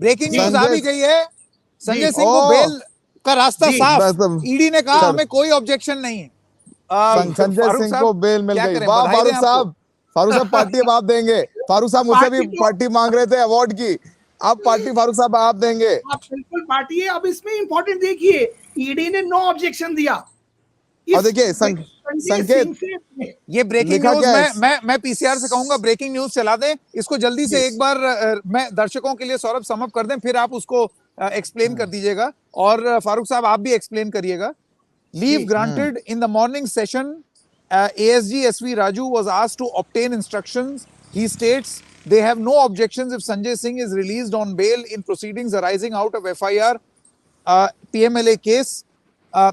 Breaking news आ भी गई है, संजय जी, सिंह को बेल का रास्ता जी, साफ। ईडी ने कहा सर, हमें कोई ऑब्जेक्शन नहीं है। संजय फारूक सिंह को साहब बेल मिल क्या गई। करें, वाह बधाई दें फारूक आपको। साहब, फारूक साहब पार्टी अब आप देंगे। फारूक साहब मुझसे भी पार्टी तो पार्टी मांग रहे थे अवार्ड की, अब पार्टी फारूक साहब आप देंगे। आप बिल्कुल पार्टी है। अब इसमें इंपॉर्टेंट देखिए, ईडी ने नो ऑब्जेक्शन दिया और देखिए संजय संकेत सिंह से। ये ब्रेकिंग लिखा न्यूज, क्या है? मैं पीसीआर से कहूंगा ब्रेकिंग न्यूज चला दें इसको जल्दी से एक बार। मैं दर्शकों के लिए सौरभ समअप कर दें, फिर आप उसको एक्सप्लेन कर दीजिएगा। और फारूक साहब आप भी एक्सप्लेन करिएगा। Leave granted in the morning session, ASG SV Raju was asked to obtain instructions. He states they have no objections if Sanjay Singh is released on bail in proceedings arising out of FIR PMLA case.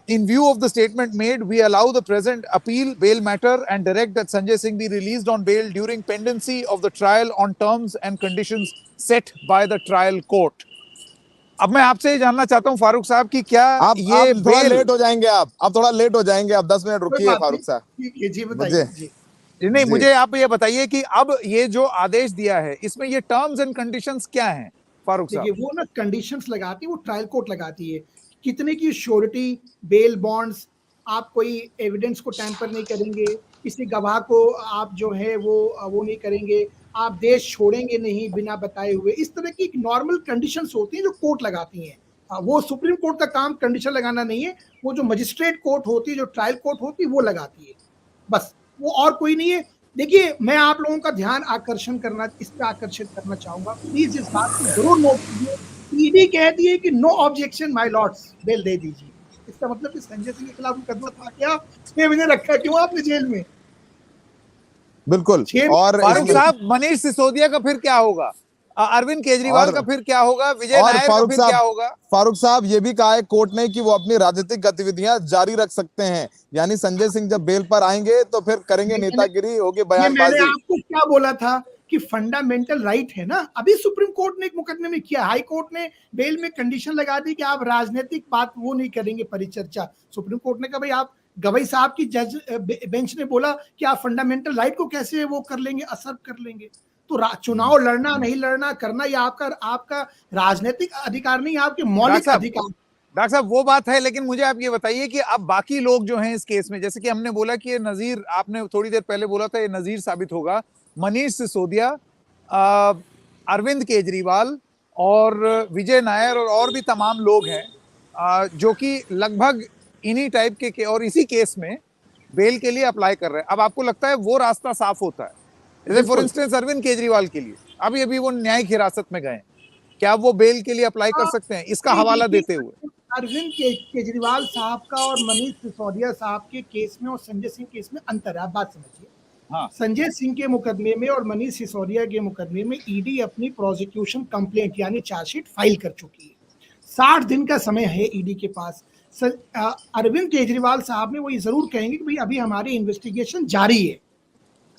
In view of the statement made, we allow the present appeal bail matter and direct that Sanjay Singh be released on bail during pendency of the trial on terms and conditions set by the trial court. अब मैं आपसे ये जानना चाहता हूं फारूक साहब कि क्या ये आप थोड़ा बेल लेट हो जाएंगे, आप थोड़ा लेट हो जाएंगे, आप 10 मिनट कोई रुकिए बात फारूक साहब। नहीं, जी बताइए। जी नहीं, जी। मुझे आप ये बताइए कि अब ये जो आदेश दिया है इसमें ये टर्म्स एंड कंडीशंस क्या हैं फारूक साहब? देखिए, वो ना कंडीशंस लगाती है, वो ट्रायल कोर्ट लगाती है। कितने की श्योरिटी, बेल बॉन्ड्स, आप कोई एविडेंस को टैंपर नहीं करेंगे, किसी गवाह को आप जो है वो नहीं करेंगे, आप देश छोड़ेंगे नहीं बिना बताए हुए। इस तरह की नॉर्मल कंडीशंस होती हैं जो कोर्ट लगाती हैं। वो सुप्रीम कोर्ट का काम कंडीशन लगाना नहीं है, वो जो मजिस्ट्रेट कोर्ट होती है, जो ट्रायल कोर्ट होती है, वो लगाती है बस, वो और कोई नहीं है। देखिए, मैं आप लोगों का ध्यान इस पे आकर्षित करना चाहूंगा, प्लीज इस बात को जरूर नोट कीजिए। ईडी कहती है कि no objection my lords, bail दे दीजिए। इसका मतलब कि संजय सिंह के खिलाफ मुकदमा था क्या? 6 महीने रखा क्यों आपने जेल में? बिल्कुल। और फारूक साहब, मनीष सिसोदिया का फिर क्या होगा? अरविंद केजरीवाल का फिर क्या होगा? विजय नायर का फिर क्या होगा? फारूक साहब ये भी कहा है कोर्ट ने कि वो अपनी राजनीतिक गतिविधियां जारी रख सकते हैं, यानी संजय सिंह जब बेल पर आएंगे तो फिर करेंगे नेतागिरी, होगी बयानबाजी। मैंने आपको क्या बोला था कि फंडामेंटल राइट है ना। अभी सुप्रीम कोर्ट ने एक मुकदमे में किया, हाई कोर्ट ने बेल में कंडीशन लगा दी कि आप राजनीतिक बात वो नहीं करेंगे, परिचर्चा। सुप्रीम कोर्ट ने कहा भाई, आप गवाई साहब की जज बेंच ने बोला कि आप फंडामेंटल राइट को कैसे वो कर लेंगे, असर कर लेंगे। तो चुनाव लड़ना नहीं लड़ना करना, ये आपका राजनीतिक अधिकार नहीं, आपके मौलिक अधिकार। डॉक्टर साहब वो बात है, लेकिन मुझे आप ये बताइए कि अब बाकी लोग जो हैं इस केस में, जैसे कि हमने बोला कि ये नजीर, आपने थोड़ी देर पहले बोला था ये नजीर साबित होगा। मनीष सिसोदिया, अरविंद केजरीवाल और विजय नायर और भी तमाम लोग हैं जो कि लगभग इन्हीं टाइप के और इसी केस में बेल के लिए अप्लाई कर रहे हैं। अब आपको लगता है वो रास्ता साफ होता है? जैसे फॉर इंस्टेंस अरविंद केजरीवाल के लिए अभी वो न्यायिक हिरासत में गए, क्या वो बेल के लिए अप्लाई कर सकते हैं? इसका हवाला देते हुए अरविंद केजरीवाल साहब का और मनीष सिसोदिया साहब के केस में और संजय सिंह केस में अंतर है। आप बात समझिए। हाँ। संजय सिंह के मुकदमे में और मनीष सिसोदिया के मुकदमे में ईडी अपनी प्रोसिक्यूशन कंप्लेंट यानी चार्जशीट फाइल कर चुकी है। 60 दिन का समय है ईडी के पास। अरविंद केजरीवाल साहब ने वो ये जरूर कहेंगे कि भाई अभी हमारी इन्वेस्टिगेशन जारी है।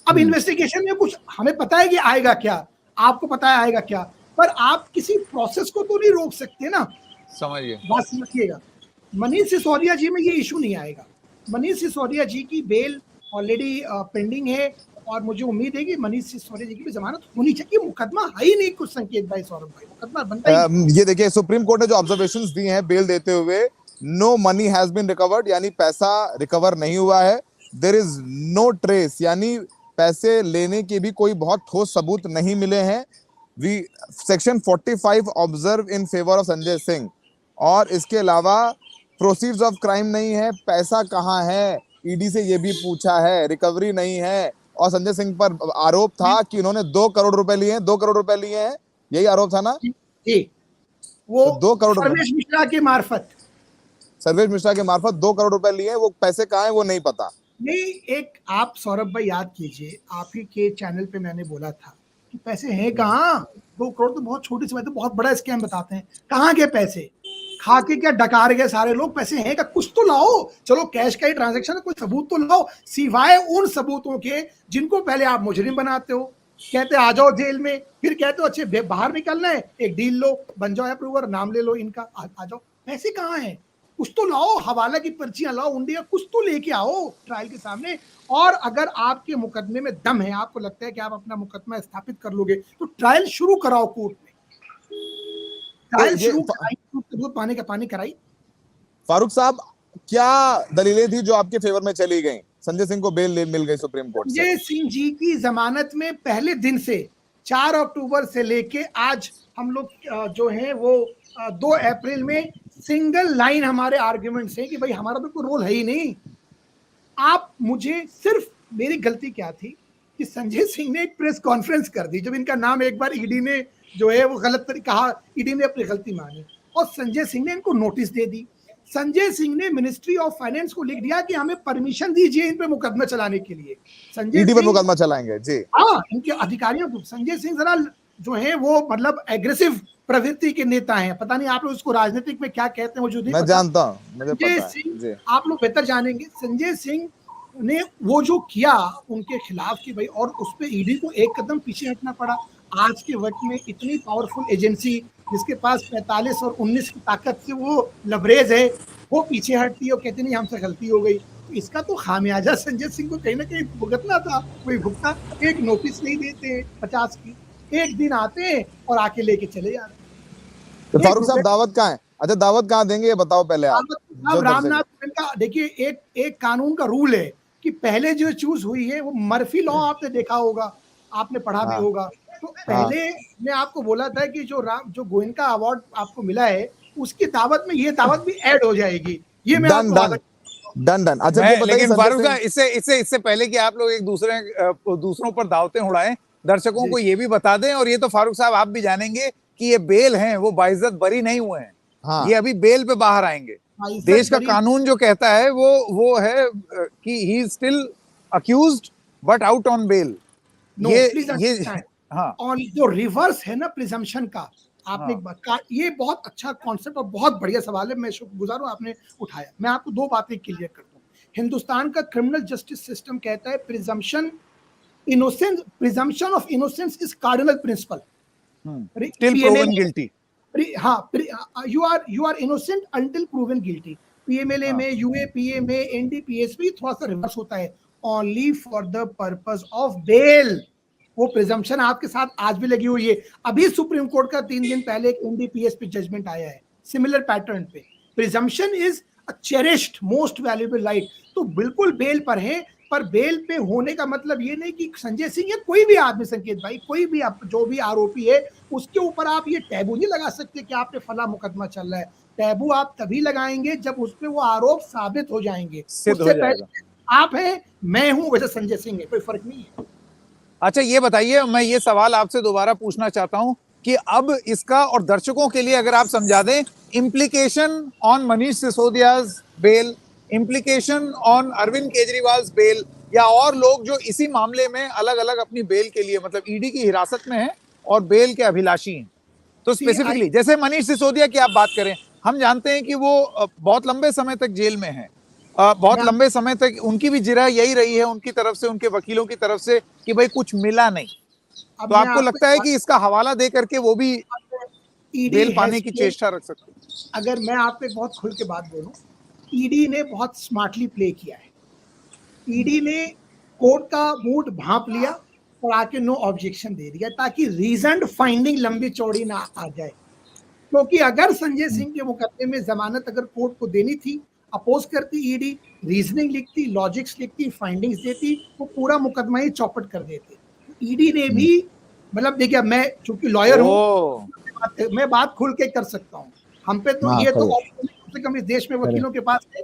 अब इन्वेस्टिगेशन में कुछ हमें पता है कि आएगा क्या, आपको पता है आएगा क्या, पर आप किसी प्रोसेस को तो नहीं रोक सकते ना। समझिए, बात समझिएगा। मनीष सिसोदिया जी में ये इशू नहीं आएगा। मनीष सिसोदिया जी की बेल ऑलरेडी पेंडिंग है और मुझे उम्मीद है कि मनीष सिसोदिया जी की भी जमानत होनी चाहिए। मुकदमा है ही नहीं कुछ, संकेत भाई, सौरभ भाई, मुकदमा बनता ही। ये देखिए, सुप्रीम कोर्ट ने जो ऑब्जर्वेशंस दिए हैं बेल देते हुए, no money has been recovered, यानी पैसा रिकवर नहीं हुआ है। देयर इज नो ट्रेस, यानी पैसे लेने के भी कोई बहुत ठोस सबूत नहीं मिले हैं। Section 45 observe in favour of Sanjay Singh. और इसके अलावा प्रोसीड्स ऑफ क्राइम नहीं है, पैसा कहाँ है ईडी से ये भी पूछा है, रिकवरी नहीं है। और संजय सिंह पर आरोप था कि उन्होंने 2 करोड़ रुपए लिए हैं, 2 करोड़ रुपए लिए हैं, यही आरोप था ना जी। वो तो 2 करोड़ सर्वेश मिश्रा के मार्फत 2 करोड़ रुपए लिए, वो पैसे कहाँ हैं वो नहीं पता। नहीं, एक आप सौरभ भाई याद कीजिए, आप ही के चैनल पे मैंने बोला था कि पैसे हैं कहाँ। 2 करोड़ तो बहुत छोटी सी बात है, बहुत बड़ा स्कैम बताते हैं। कहाँ गए पैसे? खा के क्या डकार गए सारे लोग? पैसे हैं का कुछ तो लाओ। चलो कैश का ही ट्रांजैक्शन है, कोई सबूत तो लाओ, सिवाय उन सबूतों के जिनको पहले आप मुजरिम बनाते हो, कहते आ जाओ जेल में, फिर कहते हो अच्छे बाहर निकलना है, एक डील लो, बन जाओ अप्रूवर, नाम ले लो इनका, आ जाओ। पैसे कहाँ हैं? कुछ तो लाओ, हवाला की पर्चियां लाओ, उंडिया कुछ तो लेके आओ ट्रायल के सामने। और अगर आपके मुकदमे में दम है, आपको लगता है कि आप अपना मुकदमा स्थापित कर लोगे, तो ट्रायल शुरू कराओ कोर्ट में। ट्रायल ये शुरू कराई, दूध पानी का पानी कराई। फारूक साहब, क्या दलीलें थी जो आपके फेवर में चली गई? संजय सिंह को बेल मिल गई सुप्रीम कोर्ट से। संजय सिंह जी की जमानत में पहले दिन से 4 अक्टूबर से लेके आज हम लोग जो है वो 2 अप्रैल में सिंगल लाइन हमारे आर्ग्यूमेंट्स हैं कि भाई हमारा तो कोई रोल है ही नहीं। आप मुझे सिर्फ, मेरी गलती क्या थी कि संजय सिंह ने एक प्रेस कॉन्फ्रेंस कर दी जब इनका नाम एक बार ईडी ने जो है वो गलत कहा, ईडी ने अपनी गलती मानी और संजय सिंह ने इनको नोटिस दे दी। संजय सिंह ने मिनिस्ट्री ऑफ फाइनेंस को लिख दिया कि हमें परमिशन दीजिए इन पे मुकदमा चलाने के लिए। संजय ईडी पे सिंह, मुकदमा चलाएंगे जी। हाँ, इनके अधिकारियों को, संजय सिंह जरा जो है वो मतलब एग्रेसिव प्रवृत्ति के नेता हैं। पता नहीं आप लोग उसको राजनीतिक में क्या कहते हैं, मुझे नहीं मैं पता। जानता हूँ, मुझे पता संजय है सिंह, जी। आप लोग बेहतर जानेंगे, संजय सिंह ने वो जो किया उनके खिलाफ कि भाई, और उस पे ईडी को एक कदम पीछे हटना पड़ा। आज के वक्त में इतनी पावरफुल एजेंसी जिसके पास 45 और 19 की ताकत से वो लबरेज है, वो पीछे हटती है और कहती नहीं हमसे गलती हो गई। तो इसका तो खामियाजा संजय सिंह को कहीं ना कहीं भुगतना था, वही भुगता। एक नोटिस नहीं देते 50 की, एक दिन आते हैं और आके लेके चले जाते हैं। तो फारूक साहब दावत कहाँ है? अच्छा, दावत कहाँ देंगे ये बताओ पहले आप। अब रामनाथ कोविंद का देखिए, एक कानून का रूल है कि पहले जो चूज हुई है वो मर्फी लॉ आपने देखा होगा, आपने पढ़ा भी होगा। तो पहले मैं आपको बोला था कि जो गोयनका अवार्ड आपको मिला है उसकी दावत में ये दावत भी ऐड हो जाएगी। ये मैं आपको डन। अच्छा मैं, लेकिन फारूक साहब इससे पहले कि आप लोग एक दूसरों पर दावतें उड़ाएं, दर्शकों को ये भी बता दें, और ये तो फारूक साहब आप भी जानेंगे कि ये बेल हैं वो बाइज्जत बरी नहीं हुए हैं। हाँ। ये अभी बेल पे बाहर आएंगे। देश का कानून जो कहता है वो है कि he is still accused but out on bail. ये हाँ, और जो रिवर्स है ना प्रिजम्पशन का, आपने ये बहुत अच्छा कॉन्सेप्ट और बहुत बढ़िया सवाल है, मैं शुक्रगुजार हूं आपने उठाया। मैं आपको 2 बातें क्लियर कर दूं। हिंदुस्तान का क्रिमिनल जस्टिस सिस्टम कहता है presumption of innocence is cardinal principle till proven guilty. हाँ, you are innocent until proven guilty. PMLA में, यूएपीए में, एनडीपीएस में थोड़ा सा रिवर्स होता है, only for the purpose of bail. वो प्रिजम्पशन आपके साथ आज भी लगी हुई है। अभी सुप्रीम कोर्ट का 3 दिन पहले एक एनडीपीएस पे जजमेंट आया है सिमिलर पैटर्न पे। Presumption is a cherished most valuable right. तो बिल्कुल बेल पर है, पर बेल पे होने का मतलब ये नहीं कि संजय सिंह या कोई भी आदमी, संकेत भाई, कोई भी जो भी आरोपी है उसके ऊपर आप ये टैबू नहीं लगा सकते कि आप पे फला मुकदमा चल रहा है। टैबू आप तभी लगाएंगे जब उस पे वो आरोप साबित हो जाएंगे। उससे पहले आप हैं, मैं हूं, वैसे संजय सिंह है, कोई फर्क नहीं है। अच्छा, ये बताइए, मैं ये सवाल आपसे दोबारा पूछना चाहता हूं कि अब इसका, और दर्शकों के लिए अगर आप समझा दें, implication on Manish Sisodia's bail, implication on Arvind Kejriwal bail, या और लोग जो इसी मामले में अलग अलग अपनी बेल के लिए, मतलब ईडी की हिरासत में हैं और बेल के अभिलाषी हैं। तो स्पेसिफिकली जैसे मनीष सिसोदिया की आप बात करें, हम जानते हैं कि वो बहुत लंबे समय तक जेल में हैं, बहुत लंबे समय तक उनकी भी जिरह यही रही है उनकी तरफ से, उनके वकीलों की तरफ से, कि भाई कुछ मिला नहीं। तो आपको लगता है कि इसका हवाला दे करके वो भी बेल पाने की चेष्टा रख सकते हैं? अगर मैं आप पे बहुत खुल के बात बोलूं, ईडी ने बहुत स्मार्टली प्ले किया है। ईडी ने कोर्ट का मूड भांप लिया और आके नो ऑब्जेक्शन दे दिया ताकि रीजन फाइंडिंग लंबी चौड़ी ना आ जाए। क्योंकि अगर संजय सिंह के मुकदमे में जमानत अगर कोर्ट को देनी थी, अपोज करती ईडी, रीजनिंग लिखती, लॉजिक्स लिखती, फाइंडिंग्स देती, वो पूरा मुकदमा ही चौपट कर देते। ईडी ने भी, मतलब देखिए, मैं चूंकि लॉयर हूं, मैं बात खुल के कर सकता हूं। हम पे तो ये तो कम से कम इस देश में वकीलों के पास है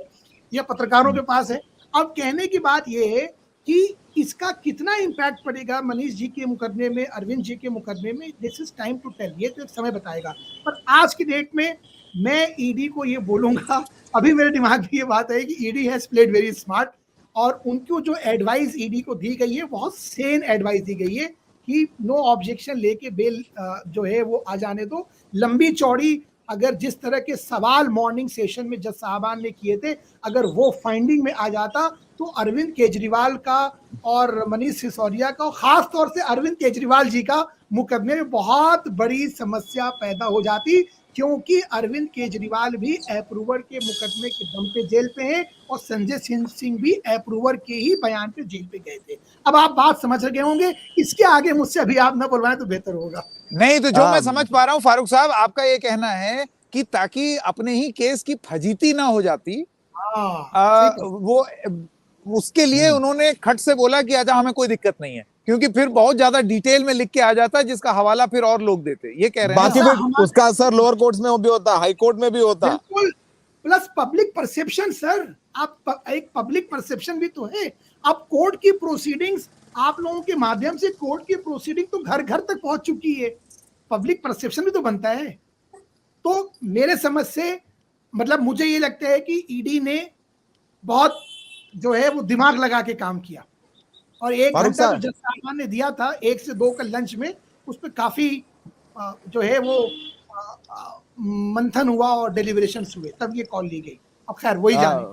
या पत्रकारों के पास है। अब कहने की बात ये है कि इसका कितना इम्पैक्ट पड़ेगा मनीष जी के मुकदमे में, अरविंद जी के मुकदमे में, this is time to tell, ये तो एक समय बताएगा। पर आज की डेट में मैं ईडी को ये बोलूंगा, अभी मेरे दिमाग में ये बात है कि ED has played very smart, और उनको जो एडवाइस ईडी को दी गई है बहुत सेन एडवाइस दी गई है कि नो ऑब्जेक्शन लेके बेल जो है वो आ जाने दो। लंबी चौड़ी अगर जिस तरह के सवाल मॉर्निंग सेशन में जज साहबान ने किए थे, अगर वो फाइंडिंग में आ जाता तो अरविंद केजरीवाल का और मनीष सिसोदिया का, खास तौर से अरविंद केजरीवाल जी का मुकदमे में बहुत बड़ी समस्या पैदा हो जाती, क्योंकि अरविंद केजरीवाल भी अप्रूवर के मुकदमे के दम पे जेल पे हैं और संजय सिंह भी अप्रूवर के ही बयान पे जेल पे गए थे। अब आप बात समझ गए होंगे, इसके आगे मुझसे अभी आप ना बोलवाएं तो बेहतर होगा। नहीं तो जो मैं समझ पा रहा हूं फारूक साहब, आपका ये कहना है कि ताकि अपने ही केस की फजीती ना हो जाती, वो उसके लिए उन्होंने खट से बोला कि आजा हमें कोई दिक्कत नहीं है, क्योंकि फिर बहुत ज्यादा डिटेल में लिख के आ जाता है जिसका हवाला फिर और लोग देते, ये कह रहे हैं बाकी फिर उसका असर लोअर कोर्ट्स में भी होता, हाई कोर्ट में भी होता। बिल्कुल, प्लस पब्लिक परसेप्शन सर, आप एक पब्लिक परसेप्शन भी तो है। अब कोर्ट की प्रोसीडिंग्स, आप लोगों के माध्यम से कोर्ट की प्रोसीडिंग तो घर घर तक पहुंच चुकी है, पब्लिक परसेप्शन भी तो बनता है। तो मेरे समझ से मतलब मुझे ये लगता है कि ईडी ने बहुत जो है वो दिमाग लगा के काम किया, और 1 घंटा जो जज साहब ने दिया था 1 से 2 का लंच में, उस पर काफी जो है वो मंथन हुआ और डेलिब्रेशंस हुए, तब ये कॉल ली गई। अब खैर वही जाने।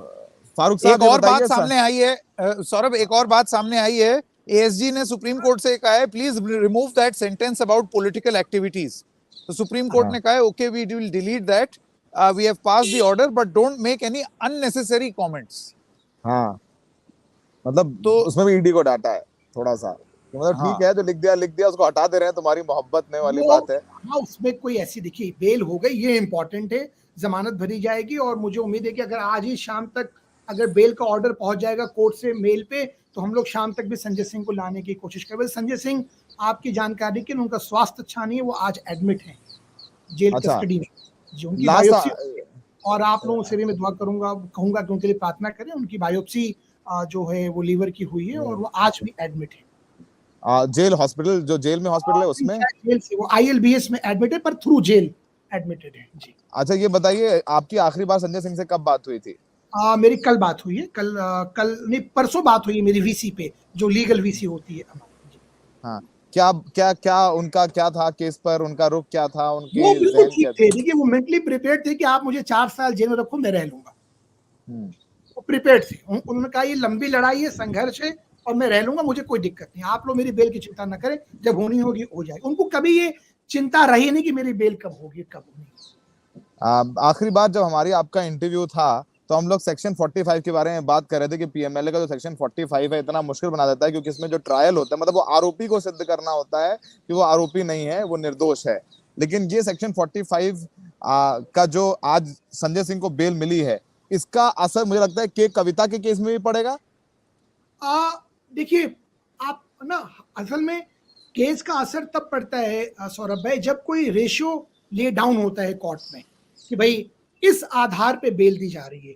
फारूक साहब एक और बात सामने आई है सौरभ, एक और बात सामने आई है, एएसजी ने सुप्रीम कोर्ट से कहा है please remove that sentence about political activities. तो सुप्रीम कोर्ट ने कहा है okay we will delete that, we have passed the order but don't make any unnecessary comments. हाँ, मतलब तो उसमें भी ईडी को डांटा है थोड़ा सा, मतलब ठीक है जो लिख दिया उसको हटा दे रहे हैं, तुम्हारी मोहब्बत ने वाली बात है। हाँ, उसमें कोई ऐसी, देखिए बेल हो गई, ये इंपॉर्टेंट है, जमानत भरी जाएगी, और मुझे उम्मीद है कि अगर आज ही शाम तक अगर बेल का ऑर्डर पहुंच जाएगा कोर्ट से मेल पे, तो हम लोग शाम तक भी संजय सिंह को लाने की कोशिश करेंगे। संजय सिंह, आपकी जानकारी के, उनका स्वास्थ्य अच्छा नहीं है, वो आज एडमिट है जेल कस्टडी में जी। उनकी बायोप्सी, और आप लोगों से भी मैं दुआ कहूंगा कि उनके लिए प्रार्थना करें। उनकी बायोप्सी जो है वो लीवर की हुई है और वो आज भी एडमिट है जेल हॉस्पिटल, जो जेल में हॉस्पिटल है उसमें, जेल से वो ILBS में एडमिट है, पर थ्रू जेल एडमिटेड है जी। अच्छा ये बताइए, आपकी आखिरी बार संजय सिंह से कब बात हुई थी? मेरी कल बात हुई है, कल नहीं परसों बात हुई है मेरी वीसी पे, जो लीगल वीसी होती है। हाँ, क्या क्या क्या उनका क्या था केस पर, उन्का रुख क्या था, उनके वो बिल्कुल ठीक थे, देखिए वो मेंटली प्रिपेयर्ड थे कि आप मुझे 4 साल जेल में रखो, मैं रह लूंगा। वो प्रिपेयर्ड थे, उन्होंने कहा ये लंबी लड़ाई है, संघर्ष है, और मैं रह लूंगा, मुझे कोई दिक्कत नहीं, आप लोग मेरी बेल की चिंता न करें, जब होनी होगी हो जाएगी। उनको कभी ये चिंता रही नहीं कि मेरी बेल कब होगी कब होगी। आखिरी बार जब हमारी आपका इंटरव्यू था तो हम लोग सेक्शन 45 के बारे में बात कर रहे थे कि पीएमएलए का जो सेक्शन 45 है इतना मुश्किल बना देता है, क्योंकि इसमें जो ट्रायल होता है, मतलब वो आरोपी को सिद्ध करना होता है कि वो आरोपी नहीं है, वो निर्दोष है। लेकिन ये सेक्शन 45 का जो आज संजय सिंह को बेल मिली है, इसका असर मुझे लगता है कि कविता के केस में भी पड़ेगा। देखिए आप ना, असल में केस का असर तब पड़ता है सौरभ भाई, जब कोई रेशियो ले डाउन होता है कोर्ट में कि भाई इस आधार पे बेल दी जा रही है।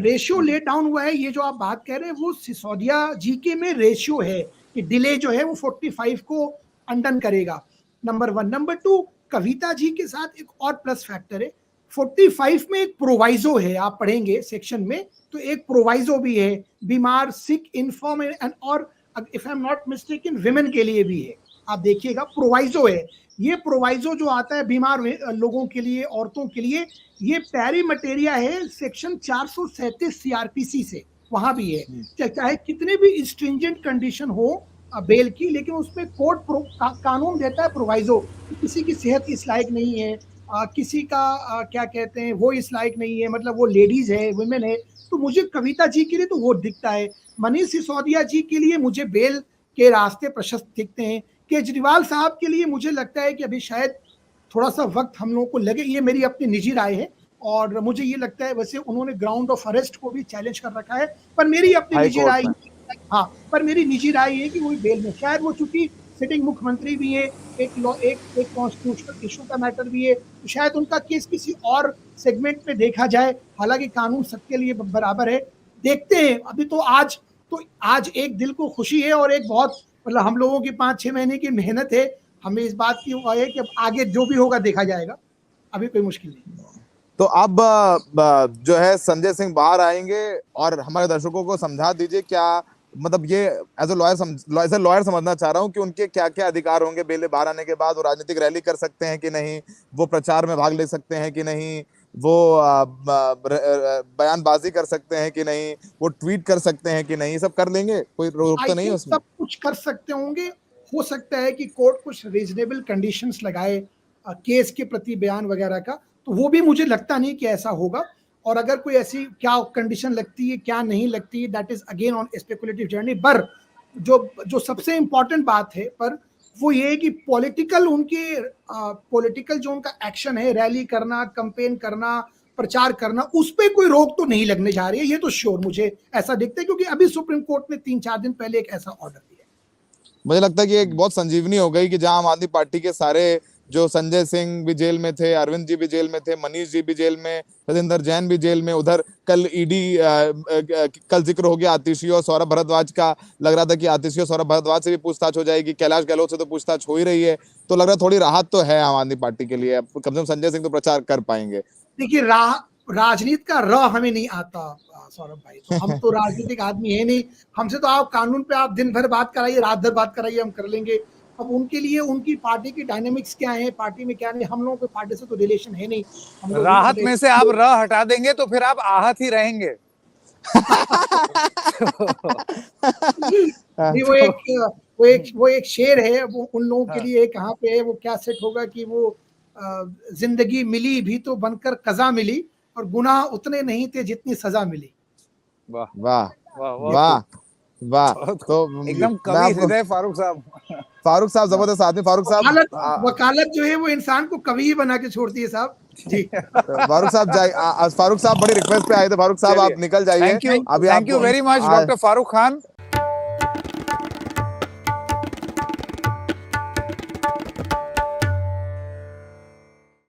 रेशियो ले डाउन हुआ है, ये जो आप बात कह रहे हैं वो सिसोदिया जी के में रेशियो है कि डिले जो है वो 45 को अंडन करेगा, नंबर 1। नंबर 2, कविता जी के साथ एक और प्लस फैक्टर है, 45 में एक प्रोवाइजो है, आप पढ़ेंगे सेक्शन में, तो एक प्रोवाइजो भी है बीमार, सिक, इन्फॉर्म एंड, और if I am not mistaken women के लिए भी है, आप देखिएगा प्रोवाइजो है। ये प्रोवाइजो जो आता है बीमार लोगों के लिए, औरतों के लिए, ये पैरी मटेरिया है सेक्शन 437 सीआरपीसी से, वहां भी है। चाहे कितने भी स्ट्रिंजेंट कंडीशन हो बेल की, लेकिन उसमें कोर्ट कानून देता है प्रोवाइजो, किसी की सेहत इस लायक नहीं है, किसी का क्या कहते हैं वो इस लायक नहीं है, मतलब वो लेडीज है, वुमेन है, तो मुझे कविता जी के लिए तो वो दिखता है। मनीष सिसोदिया जी के लिए मुझे बेल के रास्ते प्रशस्त दिखते हैं। केजरीवाल साहब के लिए मुझे लगता है कि अभी शायद थोड़ा सा वक्त हम लोगों को लगे, ये मेरी अपनी निजी राय है, और मुझे ये लगता है, वैसे उन्होंने ग्राउंड ऑफ अरेस्ट को भी चैलेंज कर रखा है, पर मेरी अपनी निजी राय, हाँ, पर मेरी निजी राय है कि वो बेल में, शायद वो चूंकि सिटिंग मुख्यमंत्री भी है, एक कॉन्स्टिट्यूशनल इशू का मैटर भी है, तो शायद उनका केस किसी और सेगमेंट में देखा जाए, हालांकि कानून सबके लिए बराबर है। देखते हैं, अभी तो आज एक दिल को खुशी है, और एक बहुत मतलब हम लोगों की 5-6 महीने की मेहनत है, हमें इस बात की है कि अब आगे जो भी होगा देखा जाएगा, अभी कोई मुश्किल नहीं। तो अब जो है संजय सिंह बाहर आएंगे, और हमारे दर्शकों को समझा दीजिए, क्या मतलब ये एज ए लॉयर समझना चाह रहा हूँ कि उनके क्या क्या अधिकार होंगे बेले बाहर आने के बाद? वो राजनीतिक रैली कर सकते हैं कि नहीं, वो प्रचार में भाग ले सकते हैं कि नहीं, वो बयानबाजी कर सकते हैं कि नहीं, वो ट्वीट कर सकते हैं कि नहीं, सब कर लेंगे, कोई रोक तो नहीं उसमें? सब कुछ कर सकते होंगे। हो सकता है कि कोर्ट कुछ रीजनेबल कंडीशंस लगाए, केस के प्रति बयान वगैरह का, तो वो भी मुझे लगता नहीं कि ऐसा होगा। और अगर कोई ऐसी क्या कंडीशन लगती है क्या नहीं लगती है, that is again on speculative journey. पर जो सबसे इंपॉर्टेंट बात है पर वो ये है कि पॉलिटिकल जो उनका एक्शन है, रैली करना, कैंपेन करना, प्रचार करना, उस पर कोई रोक तो नहीं लगने जा रही है, ये तो श्योर मुझे ऐसा दिखता है, क्योंकि अभी सुप्रीम कोर्ट ने 3-4 दिन पहले एक ऐसा ऑर्डर दिया। मुझे लगता है कि एक बहुत संजीवनी हो गई कि जहां आम आदमी पार्टी के सारे, जो संजय सिंह भी जेल में थे, अरविंद जी भी जेल में थे, मनीष जी भी जेल में, राजेंद्र जैन भी जेल में, उधर कल ईडी कल जिक्र हो गया आतिशी और सौरभ भारद्वाज का। लग रहा था कि आतिशी और सौरभ भारद्वाज से भी पूछताछ हो जाएगी, कैलाश गहलोत से तो पूछताछ हो ही रही है, तो लग रहा है थोड़ी राहत तो है आम आदमी पार्टी के लिए, कम से कम संजय सिंह तो प्रचार कर पाएंगे। देखिए, राजनीति का हमें नहीं आता सौरभ भाई, तो हम तो राजनीतिक आदमी है नहीं, हमसे तो आप कानून पे आप दिन भर बात कराइए, रात भर बात कराइए, हम कर लेंगे। अब उनके लिए उनकी पार्टी की डायनेमिक्स क्या है, पार्टी में क्या नहीं, हम लोगों को पार्टी से तो रिलेशन है नहीं। हम लोग राहत में से आप र हटा देंगे तो फिर आप आहत ही रहेंगे। नहीं, वो एक शेर है, वो उन लोगों के लिए कहाँ पे है, वो क्या सेट होगा कि वो जिंदगी मिली भी तो बनकर कजा मिली, और गुनाह उतने नहीं थे जितनी सजा मिली। वाह वाह वाह वाह वाह। तो एकदम कवि हृदय फारूक साहब। फारूक साहब जबरदस्त आदमी। फारूक साहब, वकालत जो है वो इंसान को कवि ही बना के छोड़ती है साहब जी। फारूक साहब बड़ी रिक्वेस्ट पे आए थे, फारूक साहब आप निकल जाइए। Thank you very much doctor Farooq Khan.